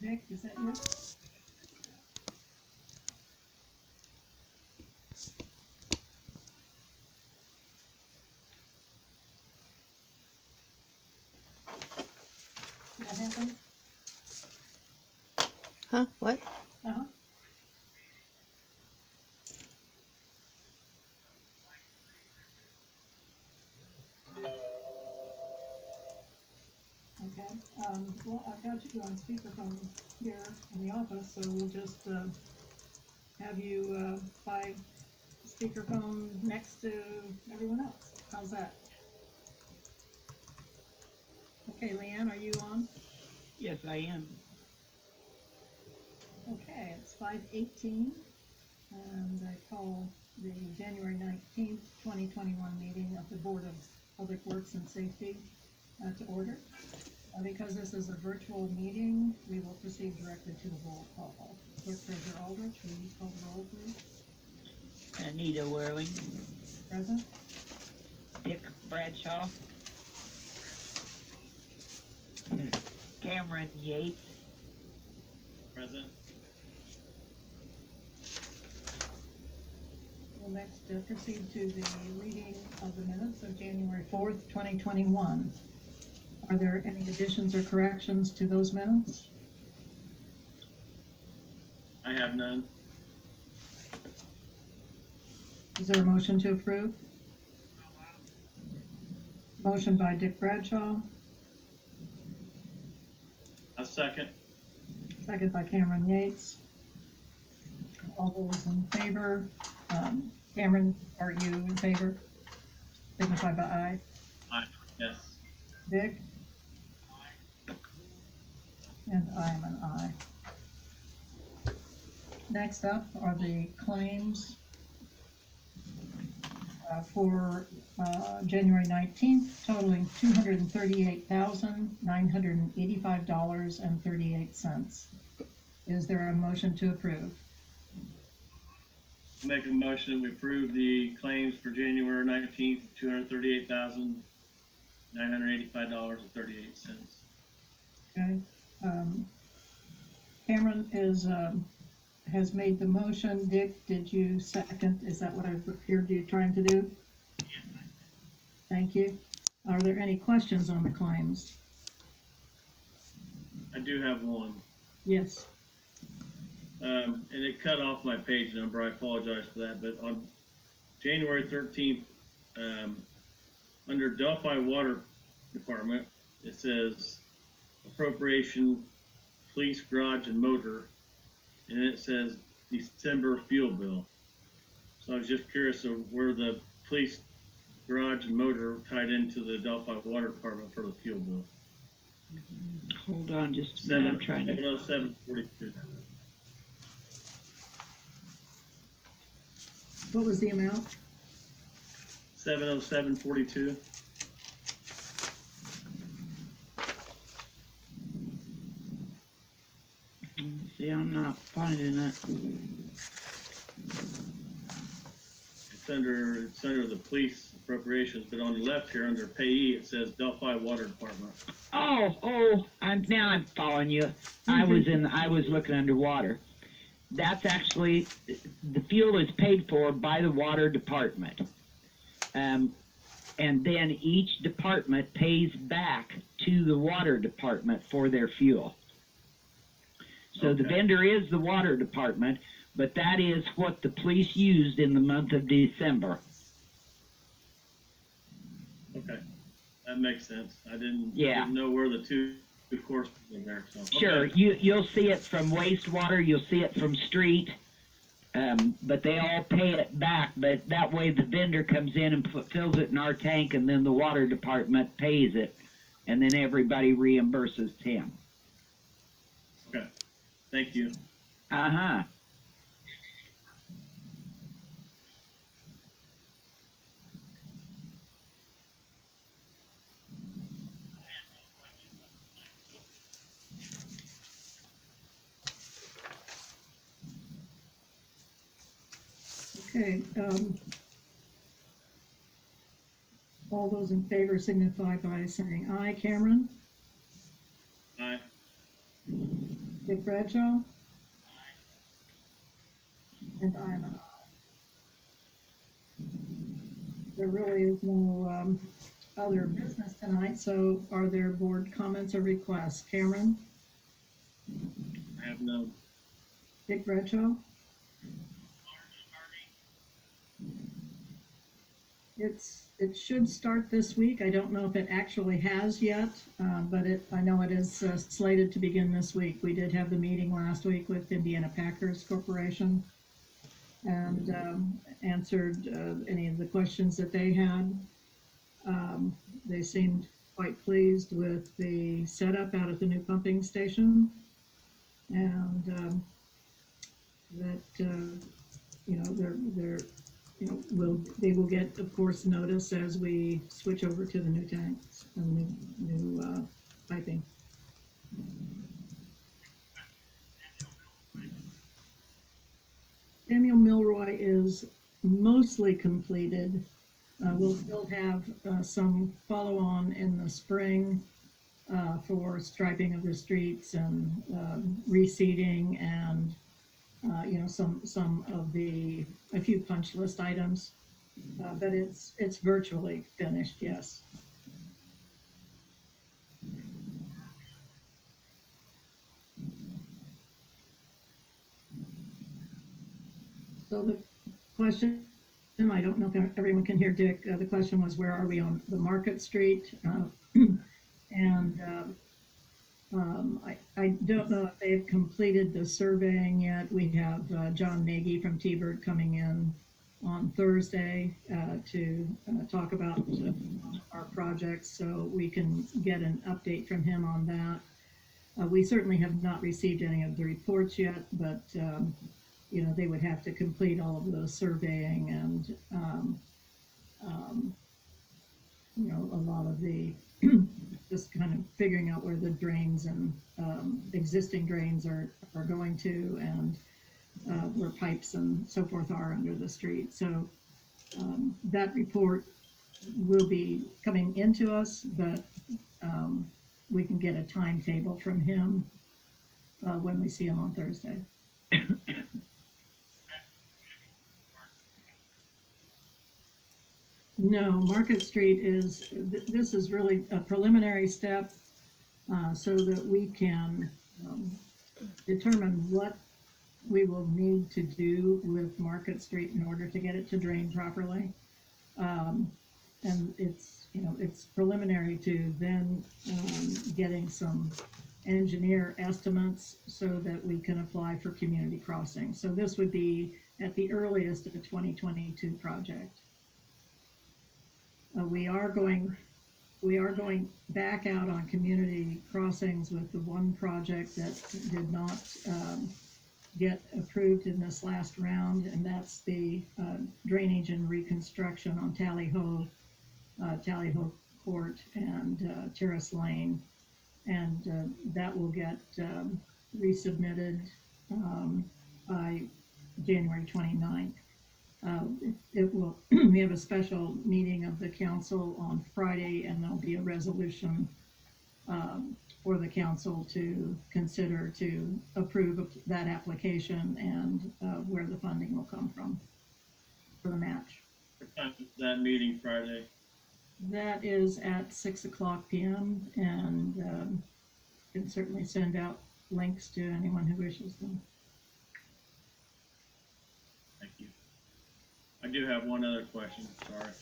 Vic, is that you? Did that happen? Huh? What? Uh-huh. Okay, well, I've got you on speakerphone here in the office, so we'll just, have you, by speakerphone next to everyone else. How's that? Okay, Leanne, are you on? Yes, I am. Okay, it's 5:18, and I call the January 19th, 2021 meeting of the Board of Public Works and Safety to order. Because this is a virtual meeting, we will proceed directly to the roll call. Clerk Treasurer Aldrich, will you call the roll, please? Anita Whirling, Present? Dick Bradshaw, Cameron Yates, Present. We'll next proceed to the reading of the minutes of January 4th, 2021. Are there any additions or corrections to those minutes? I have none. Is there a motion to approve? Motion by Dick Bradshaw, A second. second by Cameron Yates. All those in favor, Cameron, are you in favor? Signify by aye. Aye. Yes. Dick? And I am an aye. Next up are the claims for January 19th, totaling $238,985.38. Is there a motion to approve? Make a motion, we approve the claims for January 19th, $238,985.38. Okay. Cameron has made the motion. Dick, did you second? Is that what I heard you trying to do? Thank you. Are there any questions on the claims? I do have one. Yes. And it cut off my page number. I apologize for that. But on January 13th, under Delphi Water Department, it says appropriation, police garage and motor, and it says December fuel bill. So I was just curious of where the police garage and motor tied into the Delphi Water Department for the fuel bill. hold on just a minute, I'm trying to. 707.42. What was the amount? 707.42. See, I'm not finding it. It's under the police appropriations, but on the left here under payee it says Delphi Water Department. I'm following you. I was looking underwater. That's actually, the fuel is paid for by the water department. And then each department pays back to the water department for their fuel. So the Okay. vendor is the water department, but that is what the police used in the month of December. Okay, that makes sense. I didn't know where the two courses in there. So Sure, okay. you'll see it from wastewater, you'll see it from street, but they all pay it back. But that way the vendor comes in and fills it in our tank, and then the water department pays it, and then everybody reimburses him. Okay, thank you. Uh-huh. Okay, all those in favor signify by saying aye. Cameron? Aye. Dick Bradshaw? And I'm an aye. There really is no, other business tonight, so are there board comments or requests? Cameron? I have no. Dick Bradshaw? It should start this week. I don't know if it actually has yet, but I know it is slated to begin this week. We did have the meeting last week with Indiana Packers Corporation and answered any of the questions that they had. They seemed quite pleased with the setup out at the new pumping station, and that they're they will get, of course, notice as we switch over to the new tanks and new piping. Samuel Milroy is mostly completed. We'll still have some follow-on in the spring for striping of the streets and reseeding and some of a few punch list items, but it's virtually finished, yes. So the question, I don't know if everyone can hear Dick, the question was, where are we on the Market Street? And I don't know if they've completed the surveying yet. We have John Nagy from T-Bird coming in on Thursday to talk about our projects, so we can get an update from him on that. We certainly have not received any of the reports yet, but they would have to complete all of the surveying and a lot of the just kind of figuring out where the drains and existing drains are going to, and where pipes and so forth are under the street. So that report will be coming into us, but we can get a timetable from him when we see him on Thursday. No, Market Street this is really a preliminary step so that we can determine what we will need to do with Market Street in order to get it to drain properly. And it's preliminary to then getting some engineer estimates so that we can apply for community crossing. So this would be at the earliest a 2022 project. We are going back out on community crossings with the one project that did not get approved in this last round, and that's the drainage and reconstruction on Tally Ho Court and Terrace Lane, and that will get resubmitted by January 29th. It will. We have a special meeting of the council on Friday, and there'll be a resolution for the council to consider to approve of that application and where the funding will come from for the match. What time is that meeting Friday? That is at 6:00 p.m. and can certainly send out links to anyone who wishes them. Thank you. I do have one other question, sorry.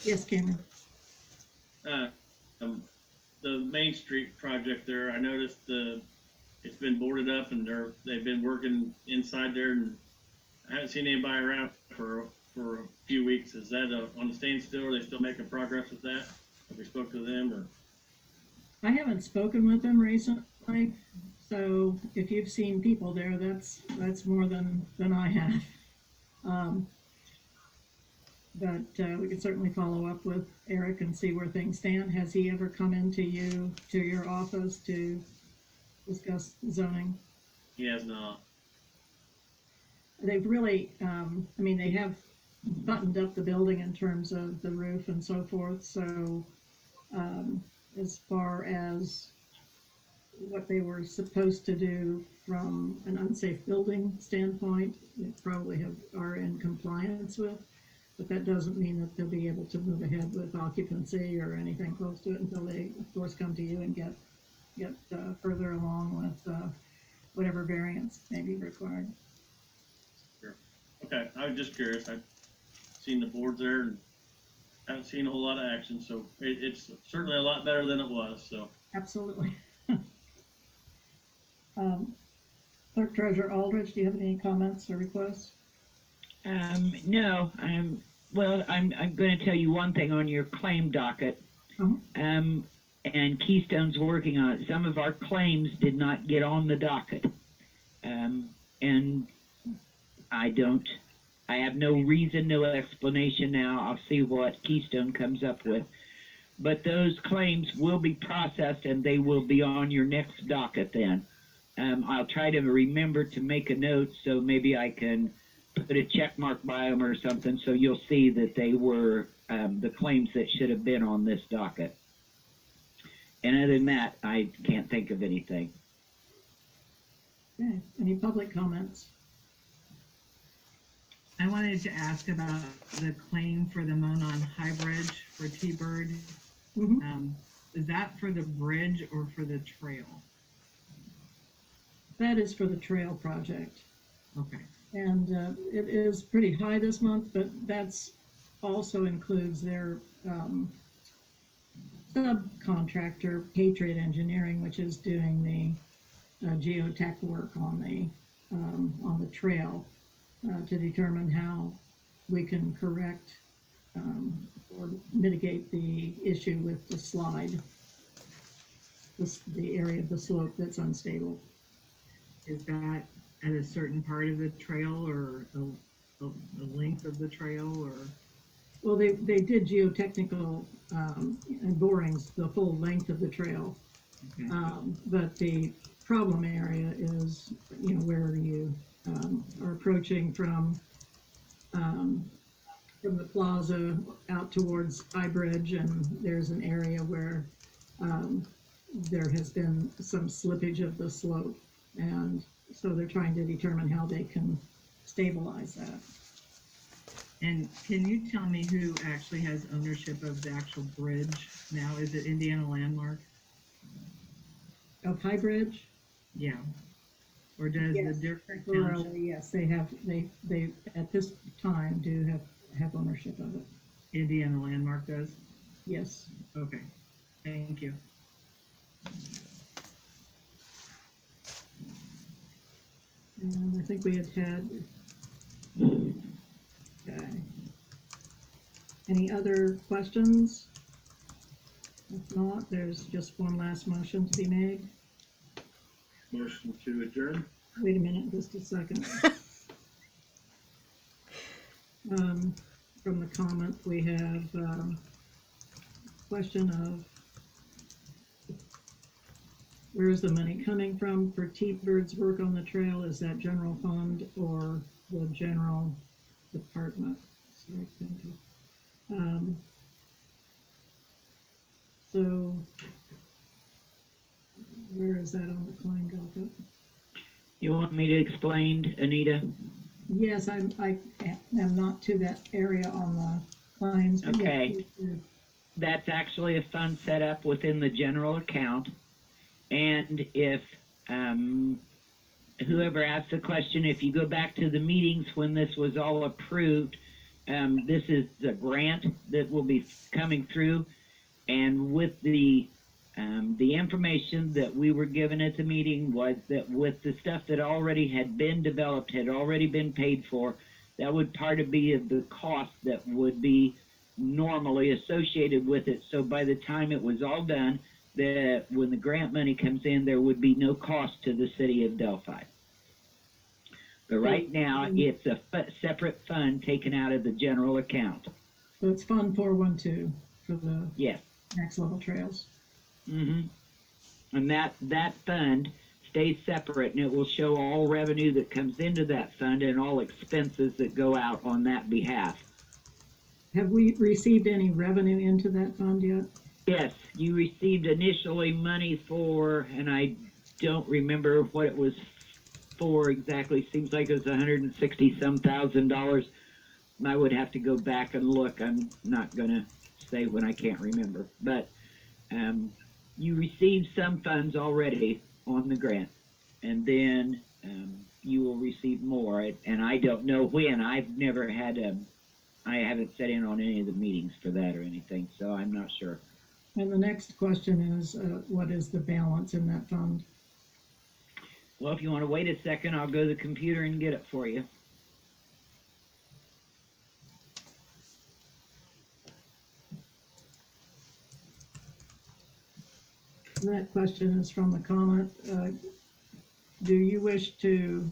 Yes, Cameron. The Main Street project there, I noticed it's been boarded up and they've been working inside there, and I haven't seen anybody around for a few weeks. Is that on the standstill? Are they still making progress with that? Have we spoke to them or? I haven't spoken with them recently, so if you've seen people there, that's more than I have. But we can certainly follow up with Eric and see where things stand. Has he ever come into your office to discuss zoning? He has not. They've really, they have buttoned up the building in terms of the roof and so forth. So as far as what they were supposed to do from an unsafe building standpoint, they probably are in compliance with, but that doesn't mean that they'll be able to move ahead with occupancy or anything close to it until they, of course, come to you and get further along with whatever variance may be required. Sure. Okay, I was just curious. I've seen the boards there and haven't seen a whole lot of action, so it's certainly a lot better than it was, so. Absolutely. Clerk Treasurer Aldrich, do you have any comments or requests? No, well, I'm going to tell you one thing on your claim docket. Uh-huh. And Keystone's working on it. Some of our claims did not get on the docket. And I have no reason, no explanation now. I'll see what Keystone comes up with. But those claims will be processed and they will be on your next docket then. I'll try to remember to make a note so maybe I can put a check mark by them or something so you'll see that they were the claims that should have been on this docket. And other than that, I can't think of anything. Okay, any public comments? I wanted to ask about the claim for the Monon High Bridge for T-Bird. Mm-hmm. Is that for the bridge or for the trail? That is for the trail project. Okay. And it is pretty high this month, but that's also includes their subcontractor, Patriot Engineering, which is doing the geotech work on the trail to determine how we can correct or mitigate the issue with the slide, the area of the slope that's unstable. Is that at a certain part of the trail or the length of the trail or? Well, they did geotechnical and borings the full length of the trail, Okay. but the problem area is, where you are approaching from the plaza out towards I Bridge, and there's an area where there has been some slippage of the slope, and so they're trying to determine how they can stabilize that. And can you tell me who actually has ownership of the actual bridge now? Is it Indiana Landmark? Of High Bridge? Yeah. Or does Yes, the different temporarily, township, yes, they at this time do have ownership of it. Indiana Landmark does? Yes. Okay. Thank you. And I think we had. Okay. Any other questions? If not, there's just one last motion to be made. Motion to adjourn? Wait a minute, just a second. From the comment, we have, question of where is the money coming from for T-Bird's work on the trail? Is that general fund or the general department? Sorry, so where is that on the claim docket? You want me to explain, Anita? Yes, I am not to that area on the claims. But Okay. yes, That's actually a fund set up within the general account. And if whoever asked the question, if you go back to the meetings when this was all approved, this is the grant that will be coming through. And with the information that we were given at the meeting was that with the stuff that already had been developed, had already been paid for, that would part of be of the cost that would be normally associated with it. So by the time it was all done, that when the grant money comes in, there would be no cost to the city of Delphi. But right now, it's a separate fund taken out of the general account. So it's Fund 412 for the Yes. next level trails. Mm-hmm. And that fund stays separate, and it will show all revenue that comes into that fund and all expenses that go out on that behalf. Have we received any revenue into that fund yet? Yes, you received initially money for, and I don't remember what it was for exactly. Seems like it was $160 some thousand. I would have to go back and look. I'm not gonna say when I can't remember. But you received some funds already on the grant, and then you will receive more. And I don't know when. I've never had I haven't sat in on any of the meetings for that or anything, so I'm not sure. And the next question is, what is the balance in that fund? Well, if you want to wait a second, I'll go to the computer and get it for you. That question is from the comment. Do you wish to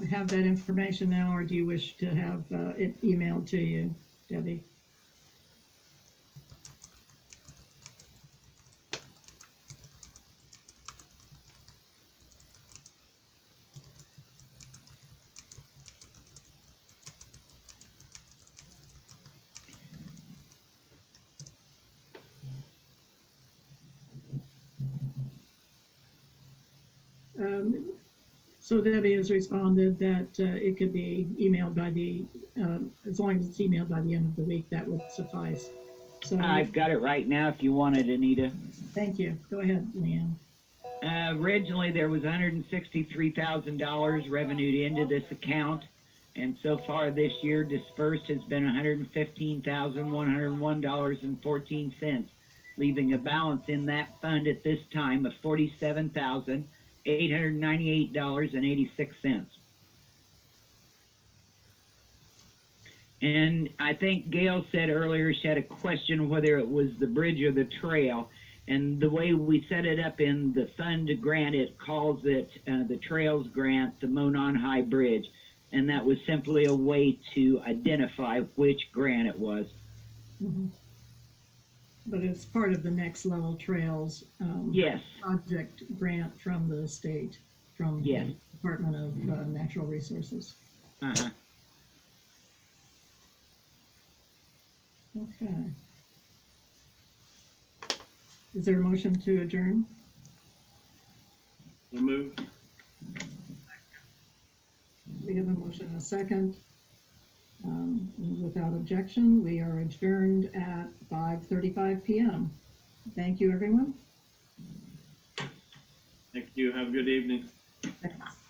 have that information now, or do you wish to have it emailed to you, Debbie? So Debbie has responded that it could be emailed by as long as it's emailed by the end of the week, that would suffice. So I've got it right now if you want it, Anita. thank you. Go ahead, Leanne. Originally, there was $163,000 revenued into this account, and so far this year, dispersed has been $115,101.14, leaving a balance in that fund at this time of $47,898.86. And I think Gail said earlier she had a question whether it was the bridge or the trail. And the way we set it up in the fund grant, it calls it the Trails Grant, the Monon High Bridge. And that was simply a way to identify which grant it was. Mm-hmm. But it's part of the Next Level Trails Yes. project grant from the state, from Yes. the Department of Natural Resources. Uh-huh. Okay. Is there a motion to adjourn? So moved. We have a motion and a second. Without objection, we are adjourned at 5:35 p.m. Thank you, everyone. Thank you. Have a good evening. Thanks.